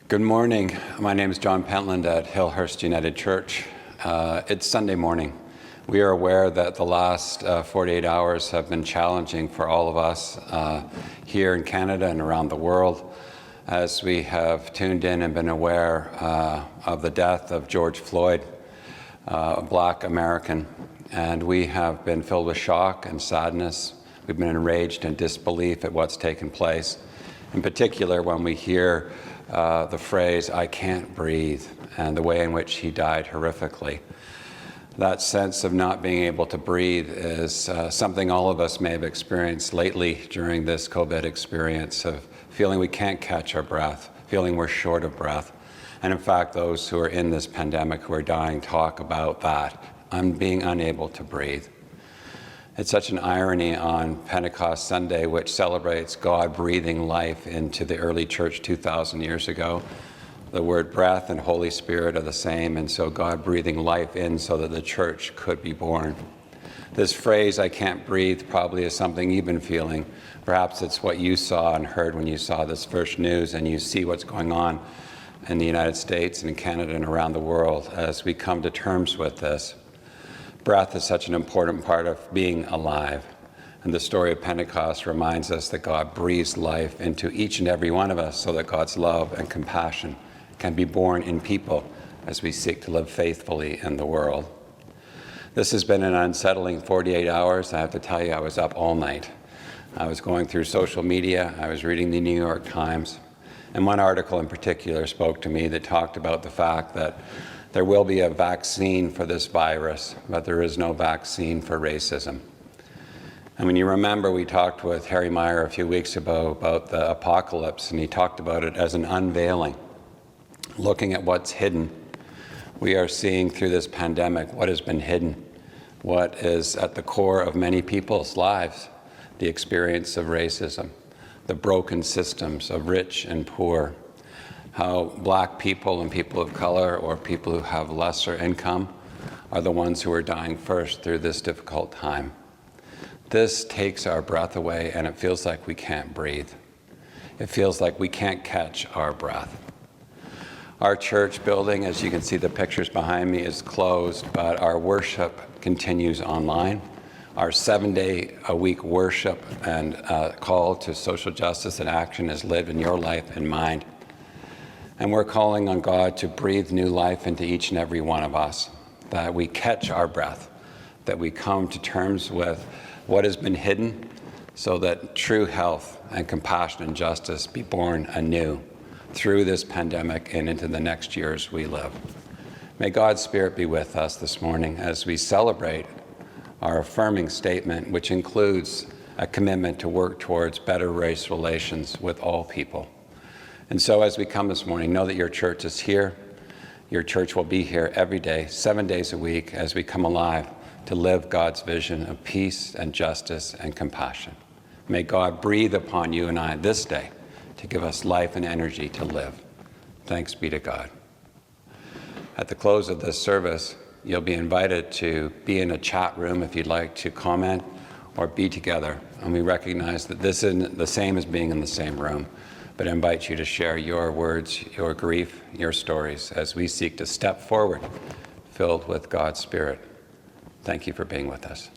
Good morning. My name is John Pentland at Hillhurst United Church. It's Sunday morning. We are aware that the last 48 hours have been challenging for all of us here in Canada and around the world, as we have tuned in and been aware of the death of George Floyd, a Black American. And we have been filled with shock and sadness. We've been enraged and disbelief at what's taken place. In particular, when we hear the phrase, "I can't breathe," and the way in which he died horrifically. That sense of not being able to breathe is something all of us may have experienced lately during this COVID experience, of feeling we can't catch our breath, feeling we're short of breath. And in fact, those who are in this pandemic who are dying talk about that, being unable to breathe. It's such an irony on Pentecost Sunday, which celebrates God breathing life into the early church 2,000 years ago. The word breath and Holy Spirit are the same, and so God breathing life in so that the church could be born. This phrase, "I can't breathe," probably is something you've been feeling. Perhaps it's what you saw and heard when you saw this first news, and you see what's going on in the United States and in Canada and around the world as we come to terms with this. Breath is such an important part of being alive. And the story of Pentecost reminds us that God breathes life into each and every one of us so that God's love and compassion can be born in people as we seek to live faithfully in the world. This has been an unsettling 48 hours. I have to tell you, I was up all night. I was going through social media. I was reading the New York Times. And one article in particular spoke to me that talked about the fact that there will be a vaccine for this virus, but there is no vaccine for racism. And when you remember, we talked with Harry Meyer a few weeks ago about the apocalypse, and he talked about it as an unveiling, looking at what's hidden. We are seeing through this pandemic what has been hidden, what is at the core of many people's lives, the experience of racism, the broken systems of rich and poor, how Black people and people of color or people who have lesser income are the ones who are dying first through this difficult time. This takes our breath away, and it feels like we can't breathe. It feels like we can't catch our breath. Our church building, as you can see the pictures behind me, is closed, but our worship continues online. Our 7-day-a-week worship and call to social justice and action is lived in your life and mine. And we're calling on God to breathe new life into each and every one of us, that we catch our breath, that we come to terms with what has been hidden so that true health and compassion and justice be born anew through this pandemic and into the next years we live. May God's Spirit be with us this morning as we celebrate our affirming statement, which includes a commitment to work towards better race relations with all people. And so as we come this morning, know that your church is here. Your church will be here every day, 7 days a week, as we come alive to live God's vision of peace and justice and compassion. May God breathe upon you and I this day to give us life and energy to live. Thanks be to God. At the close of this service, you'll be invited to be in a chat room if you'd like to comment or be together. And we recognize that this isn't the same as being in the same room, but I invite you to share your words, your grief, your stories as we seek to step forward filled with God's Spirit. Thank you for being with us.